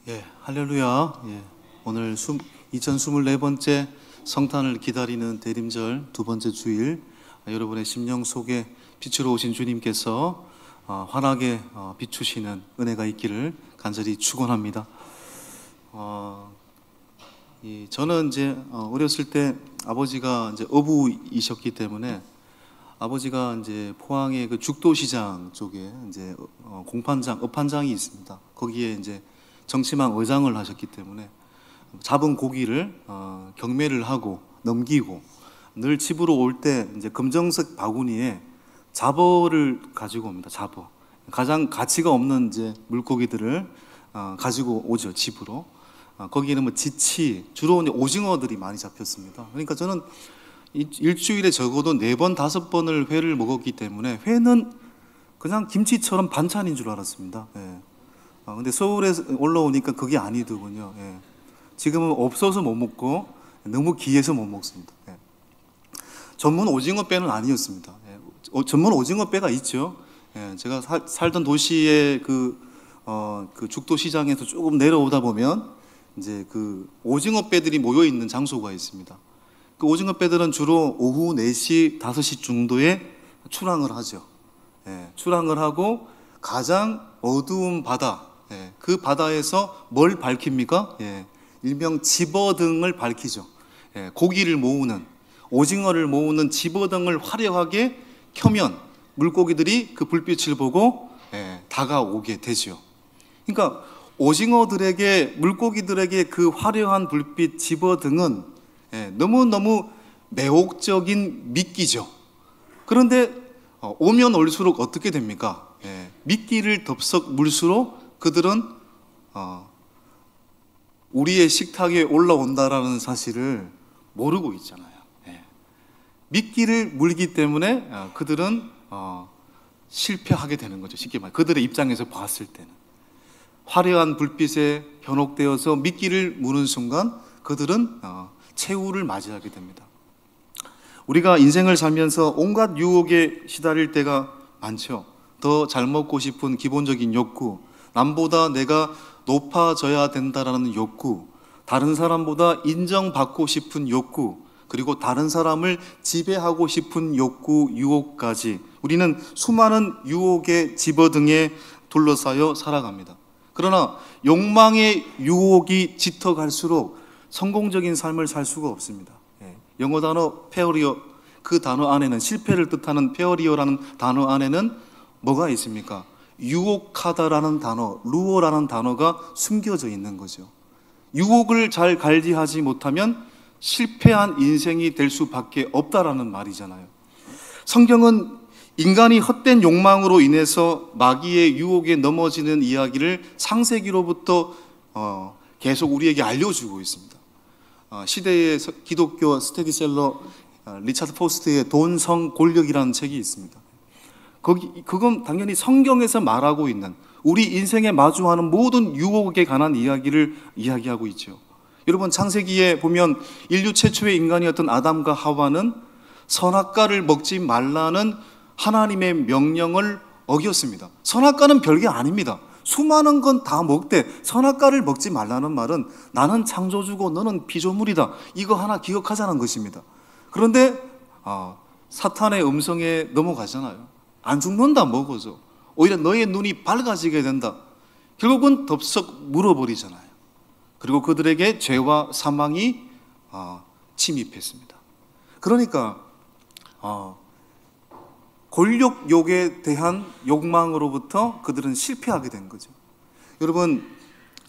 예, 할렐루야. 예, 오늘 2024번째 성탄을 기다리는 대림절 두 번째 주일, 여러분의 심령 속에 빛으로 오신 주님께서 환하게 비추시는 은혜가 있기를 간절히 축원합니다. 저는 이제 어렸을 때 아버지가 이제 어부이셨기 때문에 아버지가 이제 포항의 그 죽도시장 쪽에 이제 공판장, 업판장이 있습니다. 거기에 이제 정치망 의장을 하셨기 때문에 잡은 고기를 경매를 하고 넘기고 늘 집으로 올 때 이제 금정석 바구니에 잡어를 가지고 옵니다. 잡어. 가장 가치가 없는 이제 물고기들을 가지고 오죠, 집으로. 거기에는 뭐 지치, 주로 이제 오징어들이 많이 잡혔습니다. 그러니까 저는 일주일에 적어도 4번, 5번을 회를 먹었기 때문에 회는 그냥 김치처럼 반찬인 줄 알았습니다. 예. 근데 서울에 올라오니까 그게 아니더군요. 예. 지금은 없어서 못 먹고 너무 귀해서 못 먹습니다. 예. 전문 오징어 배는 아니었습니다. 예. 전문 오징어 배가 있죠. 예. 제가 살던 도시의 그 죽도시장에서 조금 내려오다 보면 이제 그 오징어 배들이 모여 있는 장소가 있습니다. 그 오징어 배들은 주로 오후 4시, 5시 정도에 출항을 하죠. 예. 출항을 하고 가장 어두운 바다, 예, 그 바다에서 뭘 밝힙니까? 예, 일명 집어등을 밝히죠. 예, 고기를 모으는, 오징어를 모으는 집어등을 화려하게 켜면 물고기들이 그 불빛을 보고 다가오게 되죠. 그러니까 오징어들에게, 물고기들에게 그 화려한 불빛 집어등은 너무너무 매혹적인 미끼죠. 그런데 오면 올수록 어떻게 됩니까? 미끼를 덥석 물수록 그들은 우리의 식탁에 올라온다라는 사실을 모르고 있잖아요. 미끼를 물기 때문에 그들은 실패하게 되는 거죠. 쉽게 말해 그들의 입장에서 봤을 때는 화려한 불빛에 현혹되어서 미끼를 무는 순간 그들은 최후를 맞이하게 됩니다. 우리가 인생을 살면서 온갖 유혹에 시달릴 때가 많죠. 더 잘 먹고 싶은 기본적인 욕구, 남보다 내가 높아져야 된다라는 욕구, 다른 사람보다 인정받고 싶은 욕구, 그리고 다른 사람을 지배하고 싶은 욕구, 유혹까지 우리는 수많은 유혹의 집어등에 둘러싸여 살아갑니다. 그러나 욕망의 유혹이 짙어갈수록 성공적인 삶을 살 수가 없습니다. 영어 단어 페어리어, 그 단어 안에는, 실패를 뜻하는 페어리어라는 단어 안에는 뭐가 있습니까? 유혹하다라는 단어, 루어라는 단어가 숨겨져 있는 거죠. 유혹을 잘 관리하지 못하면 실패한 인생이 될 수밖에 없다라는 말이잖아요. 성경은 인간이 헛된 욕망으로 인해서 마귀의 유혹에 넘어지는 이야기를 창세기로부터 계속 우리에게 알려주고 있습니다. 시대의 기독교 스테디셀러 리차드 포스트의 돈, 성, 권력이라는 책이 있습니다. 그건 당연히 성경에서 말하고 있는 우리 인생에 마주하는 모든 유혹에 관한 이야기를 이야기하고 있죠. 여러분, 창세기에 보면 인류 최초의 인간이었던 아담과 하와는 선악과를 먹지 말라는 하나님의 명령을 어겼습니다. 선악과는 별게 아닙니다. 수많은 건 다 먹되 선악과를 먹지 말라는 말은 나는 창조주고 너는 피조물이다, 이거 하나 기억하자는 것입니다. 그런데 사탄의 음성에 넘어가잖아요. 안 죽는다, 먹어서. 오히려 너의 눈이 밝아지게 된다. 결국은 덥석 물어버리잖아요. 그리고 그들에게 죄와 사망이 침입했습니다. 그러니까 권력욕에 대한 욕망으로부터 그들은 실패하게 된 거죠. 여러분,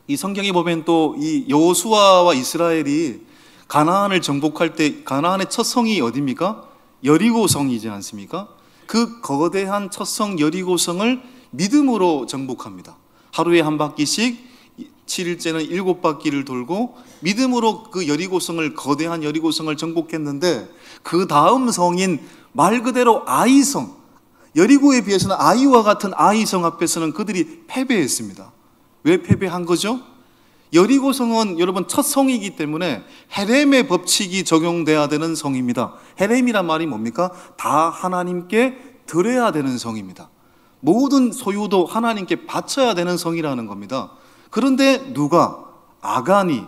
이 성경에 보면 또 이 여호수아와 이스라엘이 가나안을 정복할 때 가나안의 첫 성이 어디입니까? 여리고성이지 않습니까? 그 거대한 첫 성 여리고성을 믿음으로 정복합니다. 하루에 한 바퀴씩 7일째는 7바퀴를 돌고 믿음으로 그 여리고성을, 거대한 여리고성을 정복했는데 그 다음 성인 말 그대로 아이성, 여리고에 비해서는 아이와 같은 아이성 앞에서는 그들이 패배했습니다. 왜 패배한 거죠? 여리고성은 여러분 첫 성이기 때문에 헤렘의 법칙이 적용돼야 되는 성입니다. 헤렘이란 말이 뭡니까? 다 하나님께 드려야 되는 성입니다. 모든 소유도 하나님께 바쳐야 되는 성이라는 겁니다. 그런데 누가? 아간이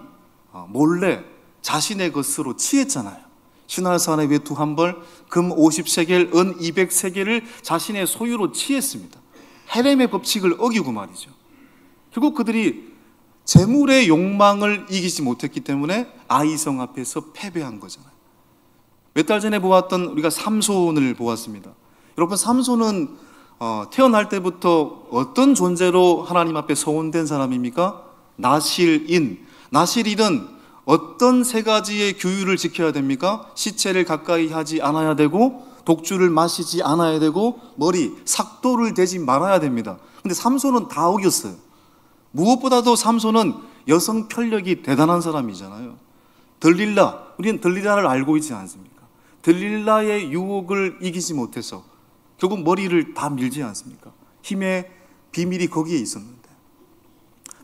몰래 자신의 것으로 취했잖아요. 신할산의 외투 한 벌, 금 50세겔, 은 200세겔을 자신의 소유로 취했습니다. 헤렘의 법칙을 어기고 말이죠. 결국 그들이 재물의 욕망을 이기지 못했기 때문에 아이성 앞에서 패배한 거잖아요. 몇 달 전에 보았던 우리가 삼손을 보았습니다. 여러분, 삼손은 태어날 때부터 어떤 존재로 하나님 앞에 소원된 사람입니까? 나실인. 나실인은 어떤 세 가지의 규율을 지켜야 됩니까? 시체를 가까이 하지 않아야 되고, 독주를 마시지 않아야 되고, 머리, 삭도를 대지 말아야 됩니다. 근데 삼손은 다 어겼어요. 무엇보다도 삼손은 여성 편력이 대단한 사람이잖아요. 들릴라, 우리는 들릴라를 알고 있지 않습니까? 들릴라의 유혹을 이기지 못해서 결국 머리를 다 밀지 않습니까? 힘의 비밀이 거기에 있었는데,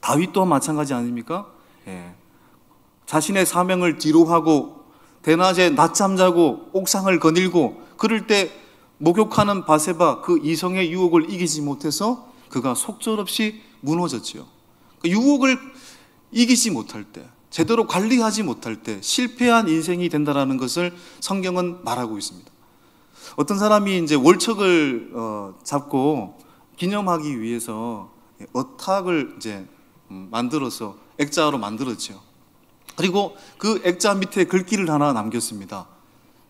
다윗 또한 마찬가지 아닙니까? 자신의 사명을 뒤로 하고 대낮에 낮잠 자고 옥상을 거닐고 그럴 때 목욕하는 바세바, 그 이성의 유혹을 이기지 못해서 그가 속절없이 무너졌지요. 그 유혹을 이기지 못할 때, 제대로 관리하지 못할 때 실패한 인생이 된다라는 것을 성경은 말하고 있습니다. 어떤 사람이 이제 월척을 잡고 기념하기 위해서 어탁을 이제 만들어서 액자로 만들었죠. 그리고 그 액자 밑에 글귀를 하나 남겼습니다.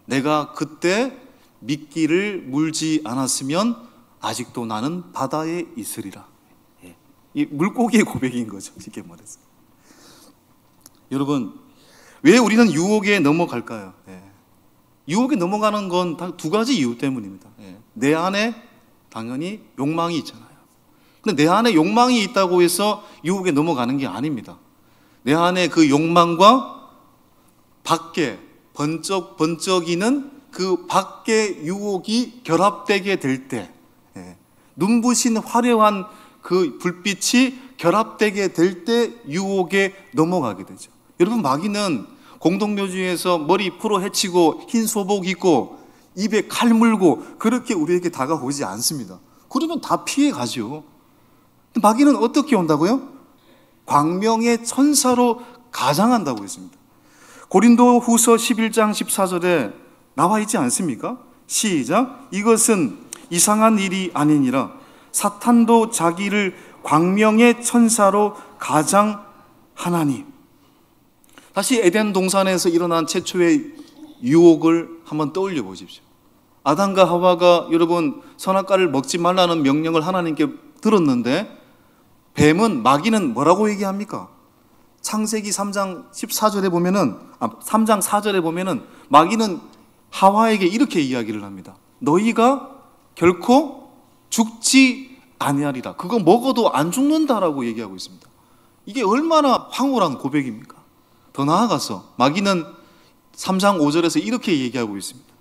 내가 그때 미끼를 물지 않았으면 아직도 나는 바다에 있으리라. 이 물고기의 고백인 거죠, 쉽게 말해서. 여러분, 왜 우리는 유혹에 넘어갈까요? 유혹에 넘어가는 건 다 두 가지 이유 때문입니다. 내 안에 당연히 욕망이 있잖아요. 근데 내 안에 욕망이 있다고 해서 유혹에 넘어가는 게 아닙니다. 내 안에 그 욕망과 밖에 번쩍이는 그 밖의 유혹이 결합되게 될 때, 눈부신 화려한 그 불빛이 결합되게 될 때 유혹에 넘어가게 되죠. 여러분, 마귀는 공동묘지에서 머리 풀어 헤치고 흰 소복 입고 입에 칼 물고 그렇게 우리에게 다가오지 않습니다. 그러면 다 피해 가죠. 마귀는 어떻게 온다고요? 광명의 천사로 가장한다고 했습니다. 고린도 후서 11장 14절에 나와 있지 않습니까? 시작. 이것은 이상한 일이 아니니라. 사탄도 자기를 광명의 천사로 가장하나니. 다시 에덴 동산에서 일어난 최초의 유혹을 한번 떠올려 보십시오. 아담과 하와가 여러분 선악과를 먹지 말라는 명령을 하나님께 들었는데, 뱀은, 마귀는 뭐라고 얘기합니까? 창세기 3장 14절에 보면은, 3장 4절에 보면은 마귀는 하와에게 이렇게 이야기를 합니다. 너희가 결코 죽지 아니하리라. 그거 먹어도 안 죽는다라고 얘기하고 있습니다. 이게 얼마나 황홀한 고백입니까? 더 나아가서 마귀는 3장 5절에서 이렇게 얘기하고 있습니다.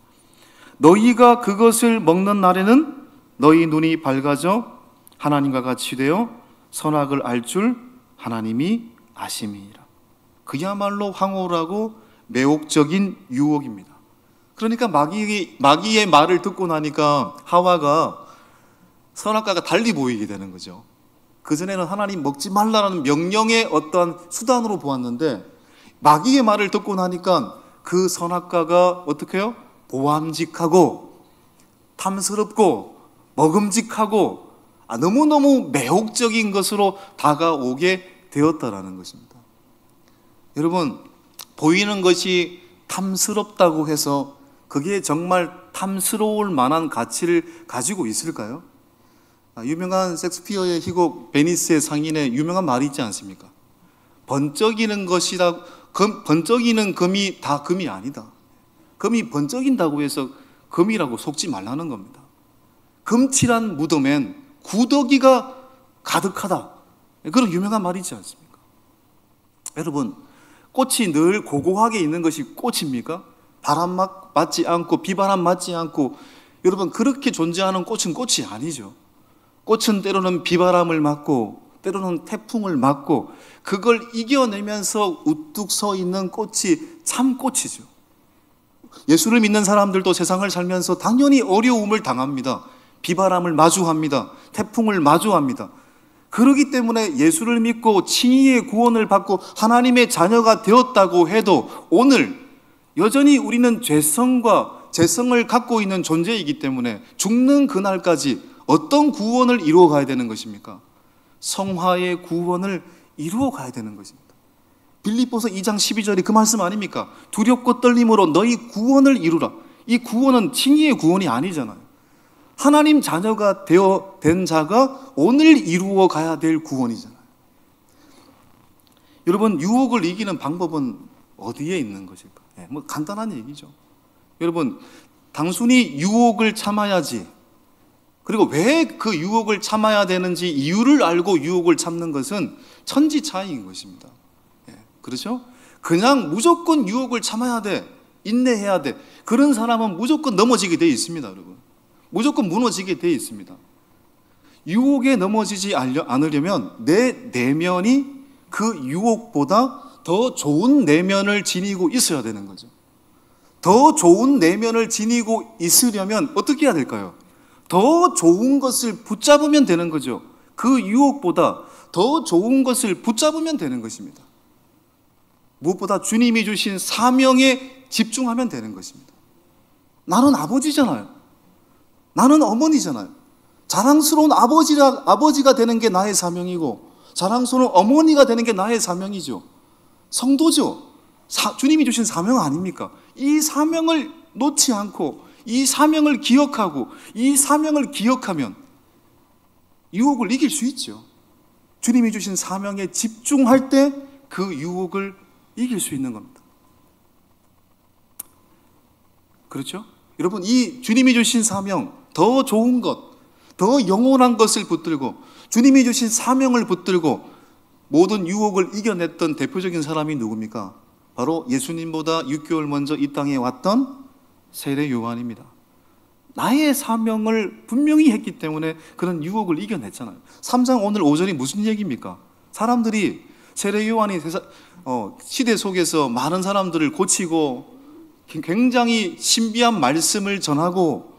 너희가 그것을 먹는 날에는 너희 눈이 밝아져 하나님과 같이 되어 선악을 알 줄 하나님이 아심이니라. 그야말로 황홀하고 매혹적인 유혹입니다. 그러니까 마귀의 말을 듣고 나니까 하와가 선악과가 달리 보이게 되는 거죠. 그전에는 하나님 먹지 말라는 명령의 어떠한 수단으로 보았는데, 마귀의 말을 듣고 나니까 그 선악과가 어떻게 해요? 보암직하고 탐스럽고 먹음직하고 너무너무 매혹적인 것으로 다가오게 되었다라는 것입니다. 여러분, 보이는 것이 탐스럽다고 해서 그게 정말 탐스러울 만한 가치를 가지고 있을까요? 유명한 셰익스피어의 희곡 베니스의 상인에 유명한 말이 있지 않습니까? 번쩍이는 것이다. 번쩍이는 금이 다 금이 아니다. 금이 번쩍인다고 해서 금이라고 속지 말라는 겁니다. 금칠한 무덤엔 구더기가 가득하다. 그런 유명한 말이 있지 않습니까? 여러분, 꽃이 늘 고고하게 있는 것이 꽃입니까? 바람 맞지 않고 비바람 맞지 않고, 여러분, 그렇게 존재하는 꽃은 꽃이 아니죠. 꽃은 때로는 비바람을 맞고 때로는 태풍을 맞고 그걸 이겨내면서 우뚝 서 있는 꽃이 참 꽃이죠. 예수를 믿는 사람들도 세상을 살면서 당연히 어려움을 당합니다. 비바람을 마주합니다. 태풍을 마주합니다. 그러기 때문에 예수를 믿고 칭의의 구원을 받고 하나님의 자녀가 되었다고 해도 오늘 여전히 우리는 죄성과 죄성을 갖고 있는 존재이기 때문에 죽는 그날까지 어떤 구원을 이루어 가야 되는 것입니까? 성화의 구원을 이루어 가야 되는 것입니다. 빌립보서 2장 12절이 그 말씀 아닙니까? 두렵고 떨림으로 너희 구원을 이루라. 이 구원은 칭의의 구원이 아니잖아요. 하나님 자녀가 된 자가 오늘 이루어 가야 될 구원이잖아요. 여러분, 유혹을 이기는 방법은 어디에 있는 것일까? 뭐 간단한 얘기죠. 여러분, 단순히 유혹을 참아야지, 그리고 왜 그 유혹을 참아야 되는지 이유를 알고 유혹을 참는 것은 천지차이인 것입니다. 그렇죠? 그냥 무조건 유혹을 참아야 돼, 인내해야 돼, 그런 사람은 무조건 넘어지게 되어 있습니다. 여러분, 무조건 무너지게 되어 있습니다. 유혹에 넘어지지 않으려면 내 내면이 그 유혹보다 더 좋은 내면을 지니고 있어야 되는 거죠. 더 좋은 내면을 지니고 있으려면 어떻게 해야 될까요? 더 좋은 것을 붙잡으면 되는 거죠. 그 유혹보다 더 좋은 것을 붙잡으면 되는 것입니다. 무엇보다 주님이 주신 사명에 집중하면 되는 것입니다. 나는 아버지잖아요. 나는 어머니잖아요. 자랑스러운 아버지가 되는 게 나의 사명이고, 자랑스러운 어머니가 되는 게 나의 사명이죠. 성도죠. 주님이 주신 사명 아닙니까? 이 사명을 놓지 않고, 이 사명을 기억하고, 이 사명을 기억하면 유혹을 이길 수 있죠. 주님이 주신 사명에 집중할 때 그 유혹을 이길 수 있는 겁니다. 그렇죠? 여러분, 이 주님이 주신 사명, 더 좋은 것, 더 영원한 것을 붙들고 주님이 주신 사명을 붙들고 모든 유혹을 이겨냈던 대표적인 사람이 누굽니까? 바로 예수님보다 6개월 먼저 이 땅에 왔던 세례 요한입니다. 나의 사명을 분명히 했기 때문에 그런 유혹을 이겨냈잖아요. 3장 오늘 5절이 무슨 얘기입니까? 사람들이 세례 요한이 시대 속에서 많은 사람들을 고치고 굉장히 신비한 말씀을 전하고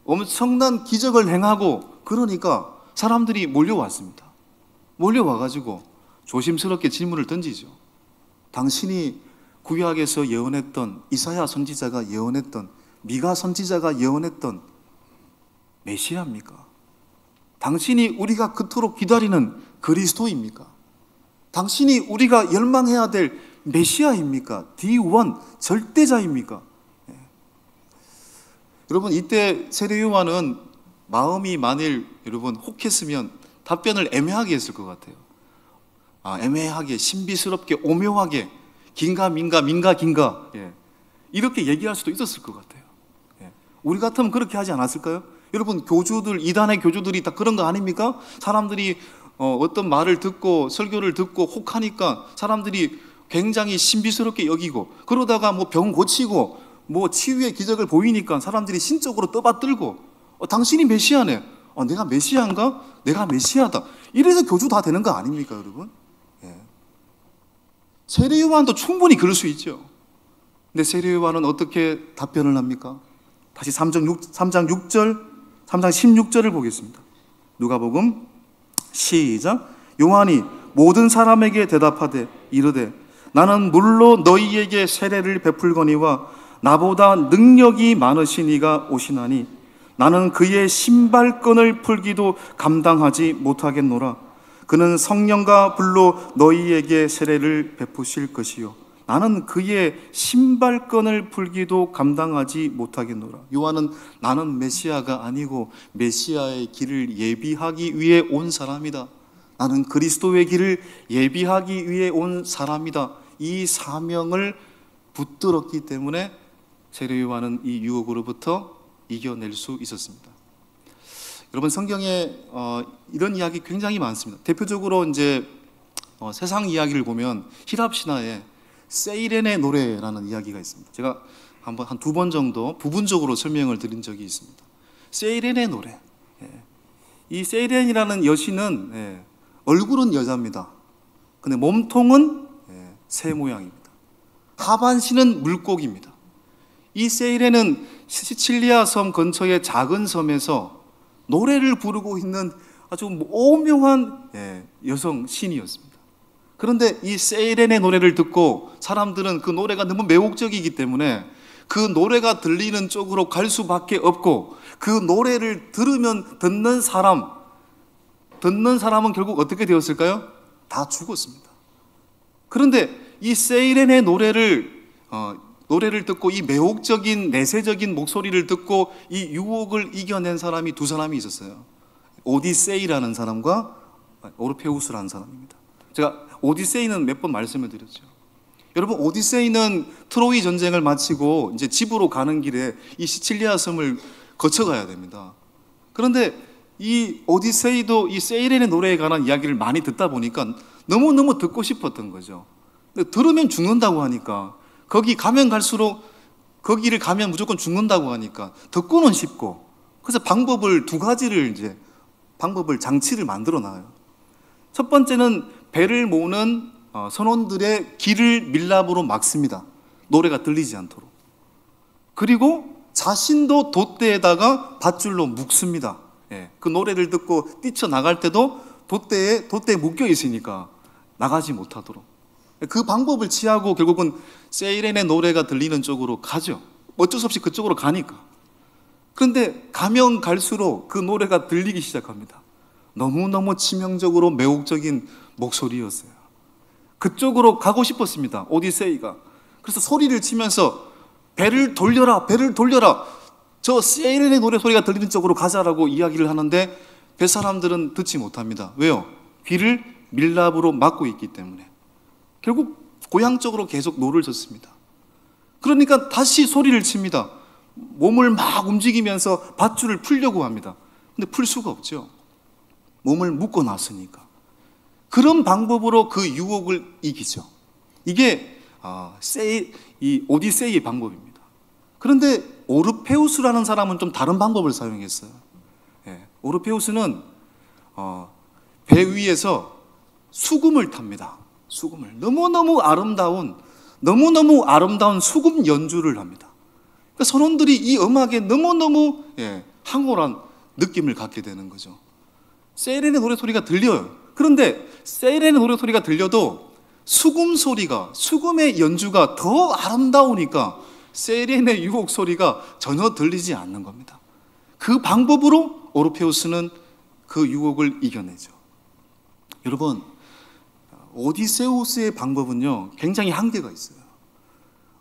엄청난 기적을 행하고, 그러니까 사람들이 몰려왔습니다. 몰려와가지고 조심스럽게 질문을 던지죠. 당신이 구약에서 예언했던 이사야 선지자가 예언했던, 미가 선지자가 예언했던 메시아입니까? 당신이 우리가 그토록 기다리는 그리스도입니까? 당신이 우리가 열망해야 될 메시아입니까? D1 절대자입니까? 여러분, 이때 세례 요한은 마음이 만일 여러분 혹했으면 답변을 애매하게 했을 것 같아요. 애매하게, 신비스럽게, 오묘하게, 긴가 긴가 이렇게 얘기할 수도 있었을 것 같아요. 우리 같으면 그렇게 하지 않았을까요? 여러분, 교주들, 이단의 교주들이 다 그런 거 아닙니까? 사람들이 어떤 말을 듣고 설교를 듣고 혹하니까 사람들이 굉장히 신비스럽게 여기고, 그러다가 뭐 병 고치고 뭐 치유의 기적을 보이니까 사람들이 신적으로 떠받들고 당신이 메시아네, 내가 메시아인가? 내가 메시아다. 이래서 교주 다 되는 거 아닙니까, 여러분? 세례 요한도 충분히 그럴 수 있죠. 근데 세례 요한은 어떻게 답변을 합니까? 다시 3장 16절을 보겠습니다. 누가복음 시작. 요한이 모든 사람에게 대답하되 이르되 나는 물로 너희에게 세례를 베풀거니와 나보다 능력이 많으신 이가 오시나니 나는 그의 신발끈을 풀기도 감당하지 못하겠노라. 그는 성령과 불로 너희에게 세례를 베푸실 것이요 나는 그의 신발끈을 풀기도 감당하지 못하겠노라. 요한은 나는 메시아가 아니고 메시아의 길을 예비하기 위해 온 사람이다. 나는 그리스도의 길을 예비하기 위해 온 사람이다. 이 사명을 붙들었기 때문에 세례 요한은 이 유혹으로부터 이겨낼 수 있었습니다. 여러분, 성경에 이런 이야기 굉장히 많습니다. 대표적으로 이제 세상 이야기를 보면 히랍 신화에 세이렌의 노래라는 이야기가 있습니다. 제가 한 2번 정도 부분적으로 설명을 드린 적이 있습니다. 세이렌의 노래. 이 세이렌이라는 여신은 얼굴은 여자입니다. 근데 몸통은 새 모양입니다. 하반신은 물고기입니다. 이 세이렌은 시칠리아 섬 근처의 작은 섬에서 노래를 부르고 있는 아주 오묘한 여성 신이었습니다. 그런데 이 세이렌의 노래를 듣고 사람들은 그 노래가 너무 매혹적이기 때문에 그 노래가 들리는 쪽으로 갈 수밖에 없고, 그 노래를 듣는 사람은 결국 어떻게 되었을까요? 다 죽었습니다. 그런데 이 세이렌의 노래를 듣고, 이 매혹적인 내세적인 목소리를 듣고 이 유혹을 이겨낸 사람이 두 사람이 있었어요. 오디세이라는 사람과 오르페우스라는 사람입니다. 제가 오디세이는 몇 번 말씀을 드렸죠. 여러분, 오디세이는 트로이 전쟁을 마치고 이제 집으로 가는 길에 이 시칠리아 섬을 거쳐가야 됩니다. 그런데 이 오디세이도 이 세이렌의 노래에 관한 이야기를 많이 듣다 보니까 너무너무 듣고 싶었던 거죠. 근데 들으면 죽는다고 하니까, 거기를 가면 무조건 죽는다고 하니까 듣고는 싶고, 그래서 장치를 만들어 놔요. 첫 번째는 배를 모으는 선원들의 길을 밀랍으로 막습니다. 노래가 들리지 않도록. 그리고 자신도 돛대에다가 밧줄로 묶습니다. 그 노래를 듣고 뛰쳐나갈 때도 돛대에 묶여 있으니까 나가지 못하도록. 그 방법을 취하고 결국은 세이렌의 노래가 들리는 쪽으로 가죠. 어쩔 수 없이 그쪽으로 가니까. 그런데 가면 갈수록 그 노래가 들리기 시작합니다. 너무너무 치명적으로 매혹적인 목소리였어요. 그쪽으로 가고 싶었습니다, 오디세이가. 그래서 소리를 치면서 배를 돌려라, 배를 돌려라, 저 세이렌의 노래 소리가 들리는 쪽으로 가자라고 이야기를 하는데 뱃사람들은 듣지 못합니다. 왜요? 귀를 밀랍으로 막고 있기 때문에. 결국 고향 쪽으로 계속 노를 젓습니다. 그러니까 다시 소리를 칩니다. 몸을 막 움직이면서 밧줄을 풀려고 합니다. 근데 풀 수가 없죠. 몸을 묶어 놨으니까. 그런 방법으로 그 유혹을 이기죠. 이게 이 오디세이의 방법입니다. 그런데 오르페우스라는 사람은 좀 다른 방법을 사용했어요. 오르페우스는 배 위에서 수금을 탑니다. 수금을 너무너무 아름다운 수금 연주를 합니다. 그러니까 선원들이 이 음악에 너무너무 황홀한 느낌을 갖게 되는 거죠. 세이렌의 노래 소리가 들려요. 그런데 세이렌의 노래 소리가 들려도 수금의 연주가 더 아름다우니까 세이렌의 유혹 소리가 전혀 들리지 않는 겁니다. 그 방법으로 오르페우스는 그 유혹을 이겨내죠. 여러분, 오디세우스의 방법은요, 굉장히 한계가 있어요.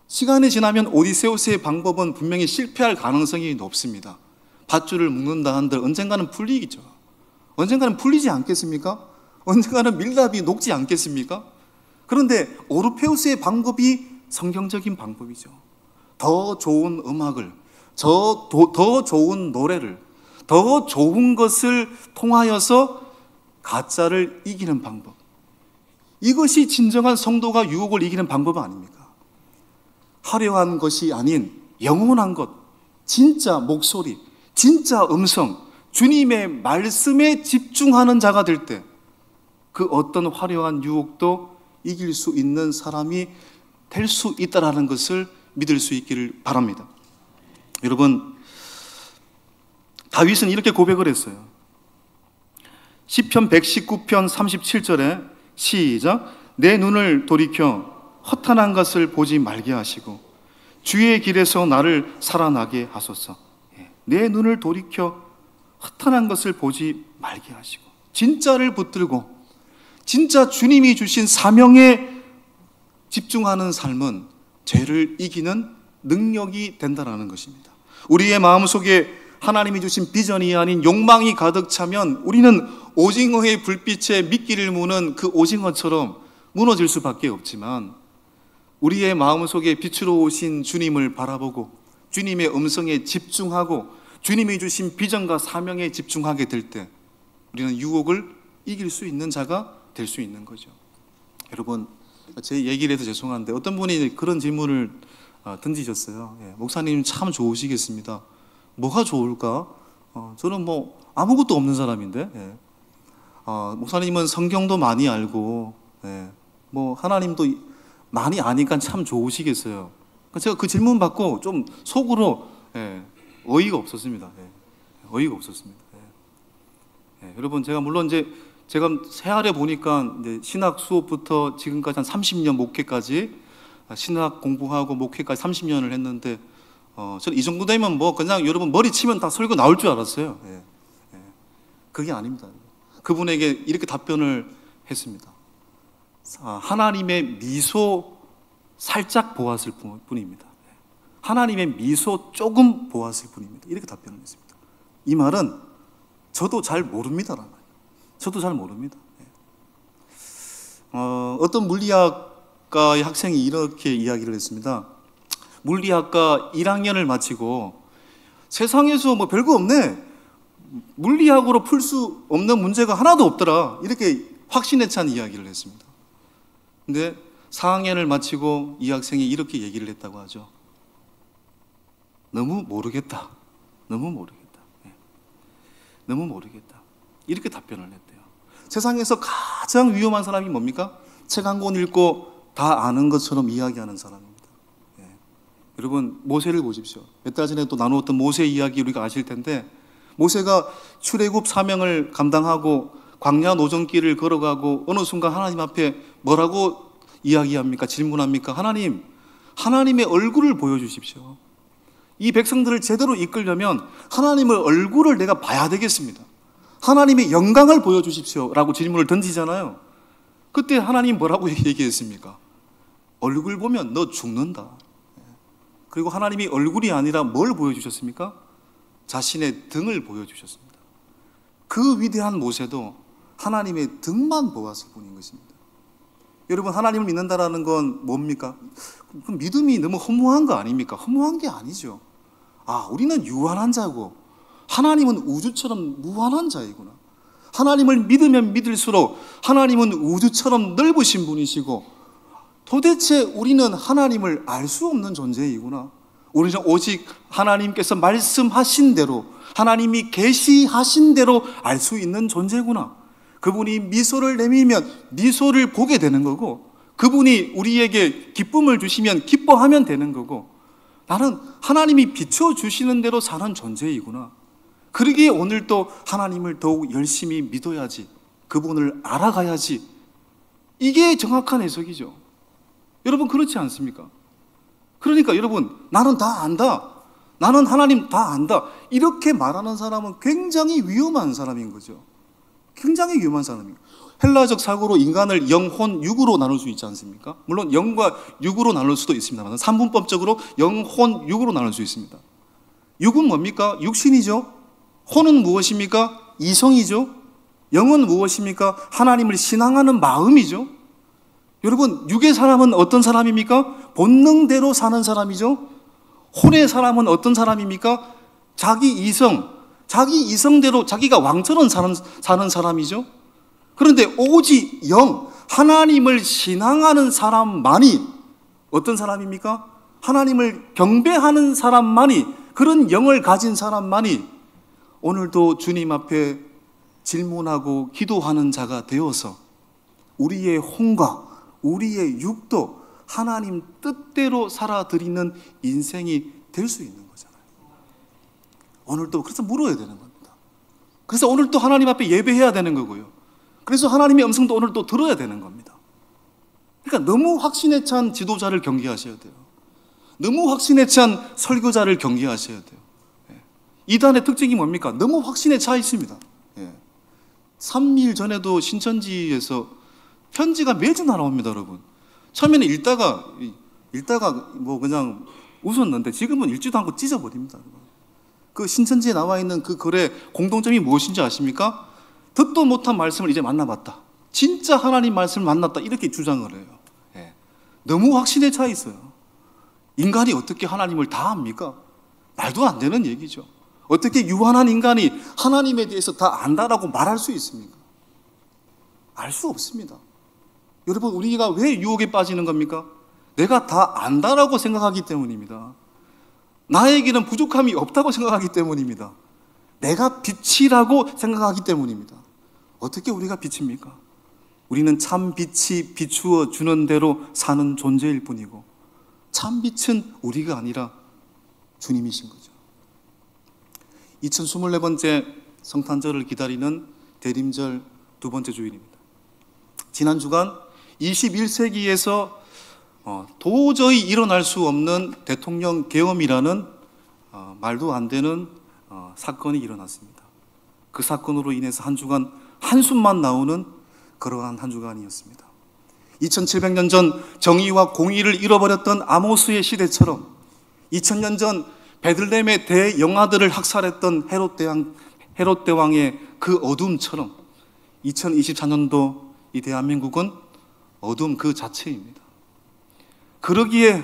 시간이 지나면 오디세우스의 방법은 분명히 실패할 가능성이 높습니다. 밧줄을 묶는다 한들 언젠가는 풀리겠죠. 언젠가는 풀리지 않겠습니까? 언젠가는 밀랍이 녹지 않겠습니까? 그런데 오르페우스의 방법이 성경적인 방법이죠. 더 좋은 음악을, 더 좋은 노래를, 더 좋은 것을 통하여서 가짜를 이기는 방법. 이것이 진정한 성도가 유혹을 이기는 방법은 아닙니까? 화려한 것이 아닌 영원한 것, 진짜 목소리, 진짜 음성, 주님의 말씀에 집중하는 자가 될 때 그 어떤 화려한 유혹도 이길 수 있는 사람이 될 수 있다는 것을 믿을 수 있기를 바랍니다. 여러분, 다윗은 이렇게 고백을 했어요. 시편 119편 37절에 시작. 내 눈을 돌이켜 허탄한 것을 보지 말게 하시고 주의 길에서 나를 살아나게 하소서. 내 눈을 돌이켜 허탄한 것을 보지 말게 하시고, 진짜를 붙들고 진짜 주님이 주신 사명에 집중하는 삶은 죄를 이기는 능력이 된다는 것입니다. 우리의 마음속에 하나님이 주신 비전이 아닌 욕망이 가득 차면 우리는 오징어의 불빛에 미끼를 무는 그 오징어처럼 무너질 수밖에 없지만, 우리의 마음속에 빛으로 오신 주님을 바라보고 주님의 음성에 집중하고 주님이 주신 비전과 사명에 집중하게 될 때 우리는 유혹을 이길 수 있는 자가 될 수 있는 거죠. 여러분, 제 얘기를 해서 죄송한데 어떤 분이 그런 질문을 던지셨어요. 목사님 참 좋으시겠습니다. 뭐가 좋을까? 저는 뭐 아무것도 없는 사람인데, 목사님은 성경도 많이 알고, 뭐 하나님도 많이 아니까 참 좋으시겠어요. 제가 그 질문 받고 좀 속으로 어이가 없었습니다. 어이가 없었습니다. 여러분, 제가 물론 이제 제가 헤아려 보니까 이제 신학 수업부터 지금까지 한 30년 목회까지 신학 공부하고 목회까지 30년을 했는데 저는 이 정도 되면 뭐 그냥 여러분 머리 치면 다 설교 나올 줄 알았어요. 예. 예. 그게 아닙니다. 그분에게 이렇게 답변을 했습니다. 하나님의 미소 살짝 보았을 뿐입니다. 하나님의 미소 조금 보았을 뿐입니다. 이렇게 답변을 했습니다. 이 말은 저도 잘 모릅니다라는 거예요. 저도 잘 모릅니다. 어떤 물리학과의 학생이 이렇게 이야기를 했습니다. 물리학과 1학년을 마치고 세상에서 뭐 별거 없네, 물리학으로 풀 수 없는 문제가 하나도 없더라, 이렇게 확신에 찬 이야기를 했습니다. 근데 4학년을 마치고 이 학생이 이렇게 얘기를 했다고 하죠. 너무 모르겠다. 너무 모르겠다. 너무 모르겠다. 이렇게 답변을 했대요. 세상에서 가장 위험한 사람이 뭡니까? 책 한 권 읽고 다 아는 것처럼 이야기하는 사람입니다. 여러분, 모세를 보십시오. 몇 달 전에 또 나누었던 모세 이야기 우리가 아실 텐데, 모세가 출애굽 사명을 감당하고 광야 노정길을 걸어가고 어느 순간 하나님 앞에 뭐라고 이야기합니까? 질문합니까? 하나님, 하나님의 얼굴을 보여주십시오. 이 백성들을 제대로 이끌려면 하나님의 얼굴을 내가 봐야 되겠습니다. 하나님의 영광을 보여주십시오 라고 질문을 던지잖아요. 그때 하나님 뭐라고 얘기했습니까? 얼굴 보면 너 죽는다. 그리고 하나님이 얼굴이 아니라 뭘 보여주셨습니까? 자신의 등을 보여주셨습니다. 그 위대한 모세도 하나님의 등만 보았을 뿐인 것입니다. 여러분, 하나님을 믿는다라는 건 뭡니까? 그 믿음이 너무 허무한 거 아닙니까? 허무한 게 아니죠. 우리는 유한한 자고 하나님은 우주처럼 무한한 자이구나. 하나님을 믿으면 믿을수록 하나님은 우주처럼 넓으신 분이시고 도대체 우리는 하나님을 알 수 없는 존재이구나. 우리는 오직 하나님께서 말씀하신 대로, 하나님이 계시하신 대로 알 수 있는 존재구나. 그분이 미소를 내밀면 미소를 보게 되는 거고, 그분이 우리에게 기쁨을 주시면 기뻐하면 되는 거고, 나는 하나님이 비춰주시는 대로 사는 존재이구나. 그러기에 오늘 또 하나님을 더욱 열심히 믿어야지, 그분을 알아가야지. 이게 정확한 해석이죠. 여러분, 그렇지 않습니까? 그러니까 여러분, 나는 다 안다, 나는 하나님 다 안다, 이렇게 말하는 사람은 굉장히 위험한 사람인 거죠. 굉장히 위험한 사람이에요. 헬라적 사고로 인간을 영혼, 육으로 나눌 수 있지 않습니까? 물론 영과 육으로 나눌 수도 있습니다만 삼분법적으로 영혼, 육으로 나눌 수 있습니다. 육은 뭡니까? 육신이죠. 혼은 무엇입니까? 이성이죠. 영은 무엇입니까? 하나님을 신앙하는 마음이죠. 여러분, 육의 사람은 어떤 사람입니까? 본능대로 사는 사람이죠. 혼의 사람은 어떤 사람입니까? 자기 이성대로 자기가 왕처럼 사는 사람이죠. 그런데 오직 영, 하나님을 신앙하는 사람만이 어떤 사람입니까? 하나님을 경배하는 사람만이, 그런 영을 가진 사람만이 오늘도 주님 앞에 질문하고 기도하는 자가 되어서 우리의 혼과 우리의 육도 하나님 뜻대로 살아드리는 인생이 될 수 있는 거잖아요. 오늘도 그래서 물어야 되는 겁니다. 그래서 오늘 또 하나님 앞에 예배해야 되는 거고요. 그래서 하나님의 음성도 오늘 또 들어야 되는 겁니다. 그러니까 너무 확신에 찬 지도자를 경계하셔야 돼요. 너무 확신에 찬 설교자를 경계하셔야 돼요. 이단의 특징이 뭡니까? 너무 확신에 차 있습니다. 3일 전에도 신천지에서 편지가 매주 날아옵니다, 여러분. 처음에는 읽다가 뭐 그냥 웃었는데 지금은 읽지도 않고 찢어버립니다. 그 신천지에 나와 있는 그 글의 공통점이 무엇인지 아십니까? 듣도 못한 말씀을 이제 만나봤다, 진짜 하나님 말씀을 만났다, 이렇게 주장을 해요. 너무 확신에 차 있어요. 인간이 어떻게 하나님을 다 압니까? 말도 안 되는 얘기죠. 어떻게 유한한 인간이 하나님에 대해서 다 안다라고 말할 수 있습니까? 알 수 없습니다. 여러분, 우리가 왜 유혹에 빠지는 겁니까? 내가 다 안다라고 생각하기 때문입니다. 나에게는 부족함이 없다고 생각하기 때문입니다. 내가 빛이라고 생각하기 때문입니다. 어떻게 우리가 빛입니까? 우리는 참 빛이 비추어 주는 대로 사는 존재일 뿐이고, 참 빛은 우리가 아니라 주님이신 거죠. 2024번째 성탄절을 기다리는 대림절 두 번째 주일입니다. 지난 주간 21세기에서 도저히 일어날 수 없는 대통령 계엄이라는 말도 안 되는 사건이 일어났습니다. 그 사건으로 인해서 한 주간 한숨만 나오는 그러한 한 주간이었습니다. 2700년 전 정의와 공의를 잃어버렸던 아모스의 시대처럼 2000년 전 베들레헴의 대영아들을 학살했던 헤롯 대왕의 그 어둠처럼 2024년도 이 대한민국은 어둠 그 자체입니다. 그러기에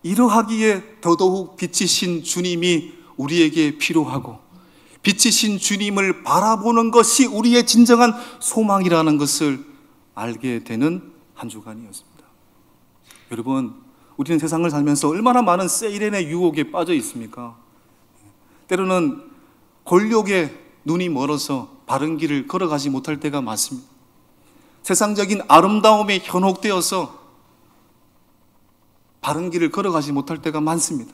이러하기에 더더욱 빛이신 주님이 우리에게 필요하고 빛이신 주님을 바라보는 것이 우리의 진정한 소망이라는 것을 알게 되는 한 주간이었습니다. 여러분, 우리는 세상을 살면서 얼마나 많은 세이렌의 유혹에 빠져 있습니까? 때로는 권력에 눈이 멀어서 바른 길을 걸어가지 못할 때가 많습니다. 세상적인 아름다움에 현혹되어서 바른 길을 걸어가지 못할 때가 많습니다.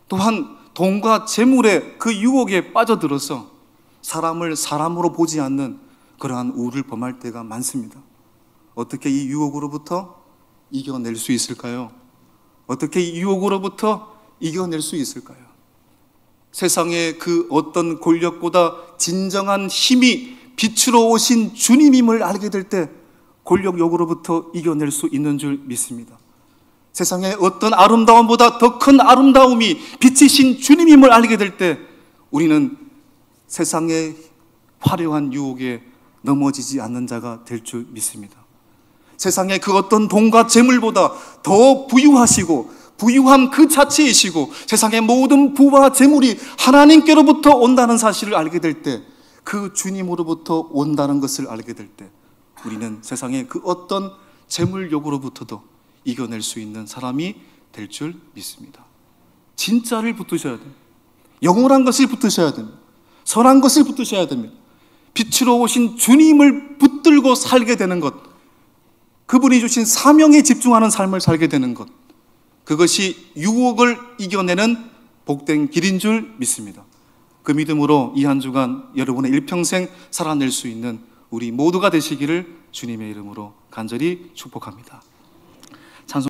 또한 돈과 재물의 그 유혹에 빠져들어서 사람을 사람으로 보지 않는 그러한 우를 범할 때가 많습니다. 어떻게 이 유혹으로부터 이겨낼 수 있을까요? 어떻게 이 유혹으로부터 이겨낼 수 있을까요? 세상의 그 어떤 권력보다 진정한 힘이 빛으로 오신 주님임을 알게 될 때 권력욕으로부터 이겨낼 수 있는 줄 믿습니다. 세상의 어떤 아름다움보다 더 큰 아름다움이 빛이신 주님임을 알게 될 때 우리는 세상의 화려한 유혹에 넘어지지 않는 자가 될 줄 믿습니다. 세상의 그 어떤 돈과 재물보다 더 부유하시고 부유함 그 자체이시고 세상의 모든 부와 재물이 하나님께로부터 온다는 사실을 알게 될 때 그 주님으로부터 온다는 것을 알게 될 때 우리는 세상의 그 어떤 재물욕으로부터도 이겨낼 수 있는 사람이 될 줄 믿습니다. 진짜를 붙드셔야 됩니다. 영원한 것을 붙드셔야 됩니다. 선한 것을 붙드셔야 됩니다. 빛으로 오신 주님을 붙들고 살게 되는 것, 그분이 주신 사명에 집중하는 삶을 살게 되는 것, 그것이 유혹을 이겨내는 복된 길인 줄 믿습니다. 그 믿음으로 이 한 주간 여러분의 일평생 살아낼 수 있는 우리 모두가 되시기를 주님의 이름으로 간절히 축복합니다.